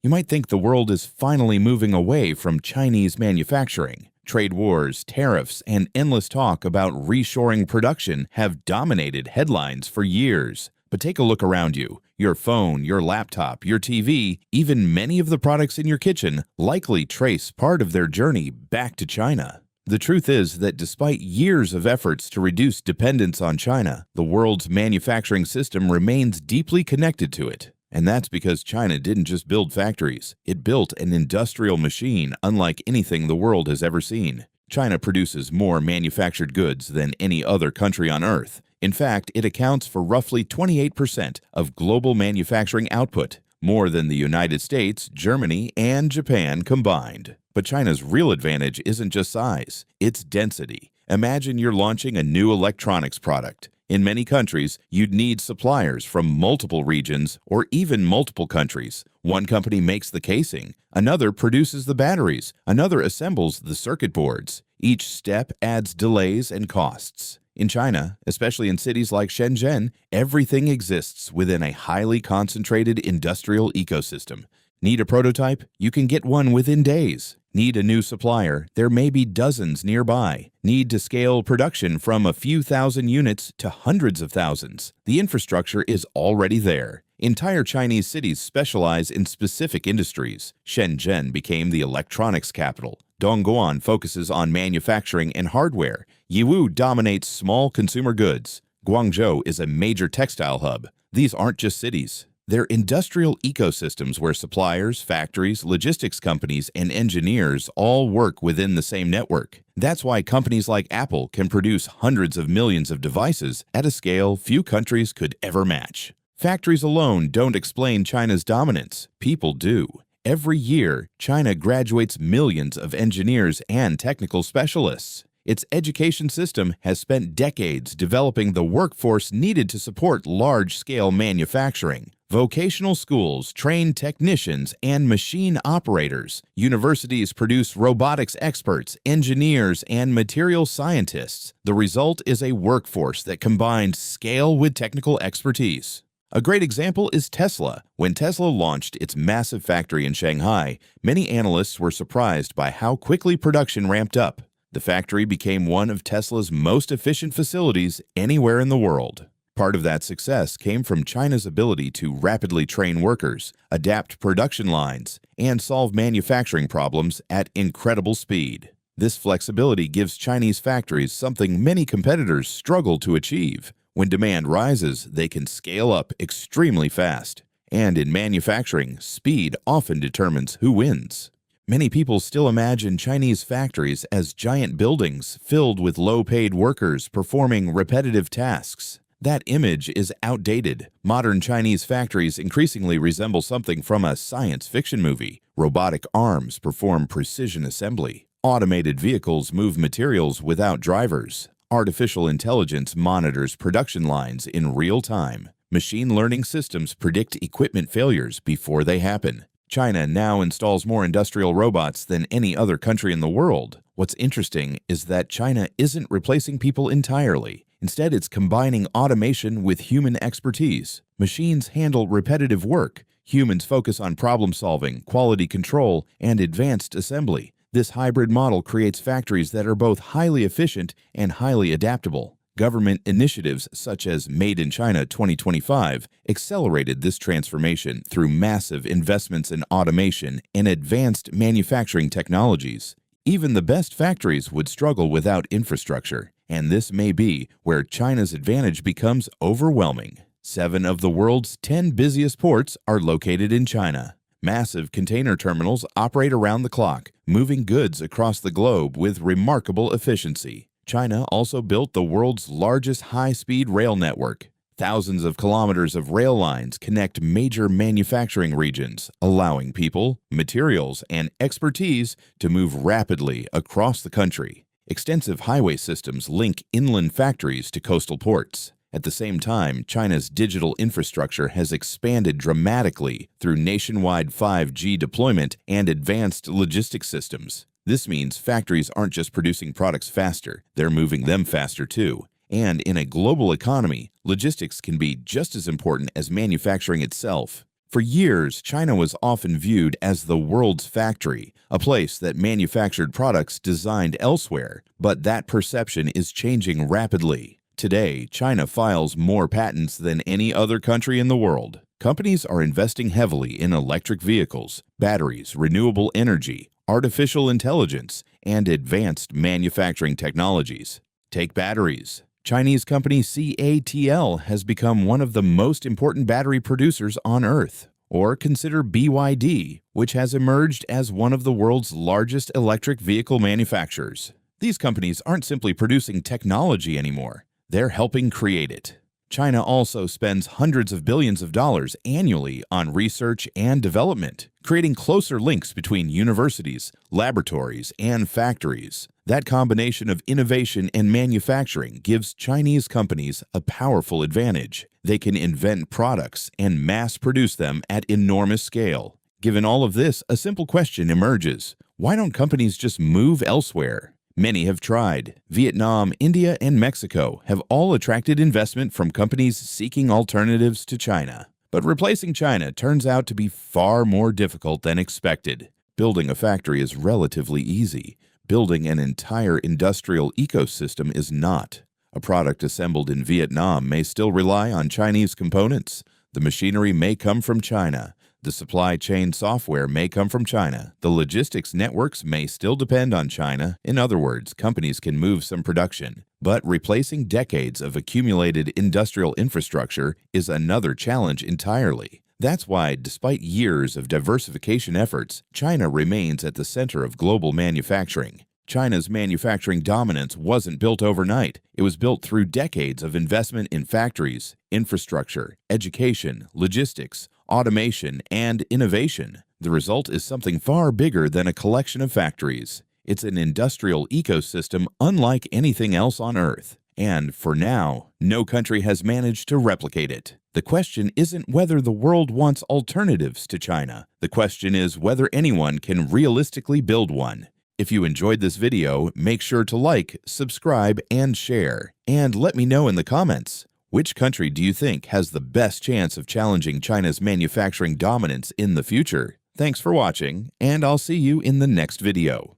You might think the world is finally moving away from Chinese manufacturing. Trade wars, tariffs, and endless talk about reshoring production have dominated headlines for years. But take a look around you. Your phone, your laptop, your TV, even many of the products in your kitchen likely trace part of their journey back to China. The truth is that despite years of efforts to reduce dependence on China, the world's manufacturing system remains deeply connected to it. And that's because China didn't just build factories. It built an industrial machine unlike anything the world has ever seen. China produces more manufactured goods than any other country on Earth. In fact, it accounts for roughly 28% of global manufacturing output, more than the United States, Germany, and Japan combined. But China's real advantage isn't just size, it's density. Imagine you're launching a new electronics product. In many countries, you'd need suppliers from multiple regions or even multiple countries. One company makes the casing, another produces the batteries, another assembles the circuit boards. Each step adds delays and costs. In China, especially in cities like Shenzhen, everything exists within a highly concentrated industrial ecosystem. Need a prototype? You can get one within days. Need a new supplier? There may be dozens nearby. Need to scale production from a few thousand units to hundreds of thousands? The infrastructure is already there. Entire Chinese cities specialize in specific industries. Shenzhen became the electronics capital. Dongguan focuses on manufacturing and hardware. Yiwu dominates small consumer goods. Guangzhou is a major textile hub. These aren't just cities. They're industrial ecosystems where suppliers, factories, logistics companies, and engineers all work within the same network. That's why companies like Apple can produce hundreds of millions of devices at a scale few countries could ever match. Factories alone don't explain China's dominance. People do. Every year, China graduates millions of engineers and technical specialists. Its education system has spent decades developing the workforce needed to support large-scale manufacturing. Vocational schools train technicians and machine operators. Universities produce robotics experts, engineers, and material scientists. The result is a workforce that combines scale with technical expertise. A great example is Tesla. When Tesla launched its massive factory in Shanghai, many analysts were surprised by how quickly production ramped up. The factory became one of Tesla's most efficient facilities anywhere in the world. Part of that success came from China's ability to rapidly train workers, adapt production lines, and solve manufacturing problems at incredible speed. This flexibility gives Chinese factories something many competitors struggle to achieve. When demand rises, they can scale up extremely fast. And in manufacturing, speed often determines who wins. Many people still imagine Chinese factories as giant buildings filled with low-paid workers performing repetitive tasks. That image is outdated. Modern Chinese factories increasingly resemble something from a science fiction movie. Robotic arms perform precision assembly. Automated vehicles move materials without drivers. Artificial intelligence monitors production lines in real time. Machine learning systems predict equipment failures before they happen. China now installs more industrial robots than any other country in the world. What's interesting is that China isn't replacing people entirely. Instead, it's combining automation with human expertise. Machines handle repetitive work. Humans focus on problem solving, quality control, and advanced assembly. This hybrid model creates factories that are both highly efficient and highly adaptable. Government initiatives such as Made in China 2025 accelerated this transformation through massive investments in automation and advanced manufacturing technologies. Even the best factories would struggle without infrastructure, and this may be where China's advantage becomes overwhelming. 7 of the world's 10 busiest ports are located in China. Massive container terminals operate around the clock, moving goods across the globe with remarkable efficiency. China also built the world's largest high-speed rail network. Thousands of kilometers of rail lines connect major manufacturing regions, allowing people, materials, and expertise to move rapidly across the country. Extensive highway systems link inland factories to coastal ports. At the same time, China's digital infrastructure has expanded dramatically through nationwide 5G deployment and advanced logistics systems. This means factories aren't just producing products faster, they're moving them faster too. And in a global economy, logistics can be just as important as manufacturing itself. For years, China was often viewed as the world's factory, a place that manufactured products designed elsewhere, but that perception is changing rapidly. Today, China files more patents than any other country in the world. Companies are investing heavily in electric vehicles, batteries, renewable energy, artificial intelligence, and advanced manufacturing technologies. Take batteries. Chinese company CATL has become one of the most important battery producers on Earth. Or consider BYD, which has emerged as one of the world's largest electric vehicle manufacturers. These companies aren't simply producing technology anymore, they're helping create it. China also spends hundreds of billions of dollars annually on research and development, creating closer links between universities, laboratories, and factories. That combination of innovation and manufacturing gives Chinese companies a powerful advantage. They can invent products and mass produce them at enormous scale. Given all of this, a simple question emerges. Why don't companies just move elsewhere? Many have tried. Vietnam, India, and Mexico have all attracted investment from companies seeking alternatives to China. But replacing China turns out to be far more difficult than expected. Building a factory is relatively easy. Building an entire industrial ecosystem is not. A product assembled in Vietnam may still rely on Chinese components. The machinery may come from China. The supply chain software may come from China. The logistics networks may still depend on China. In other words, companies can move some production. But replacing decades of accumulated industrial infrastructure is another challenge entirely. That's why, despite years of diversification efforts, China remains at the center of global manufacturing. China's manufacturing dominance wasn't built overnight. It was built through decades of investment in factories, infrastructure, education, logistics, automation, and innovation. The result is something far bigger than a collection of factories. It's an industrial ecosystem unlike anything else on Earth. And for now, no country has managed to replicate it. The question isn't whether the world wants alternatives to China. The question is whether anyone can realistically build one. If you enjoyed this video, make sure to like, subscribe, and share. And let me know in the comments, which country do you think has the best chance of challenging China's manufacturing dominance in the future? Thanks for watching, and I'll see you in the next video.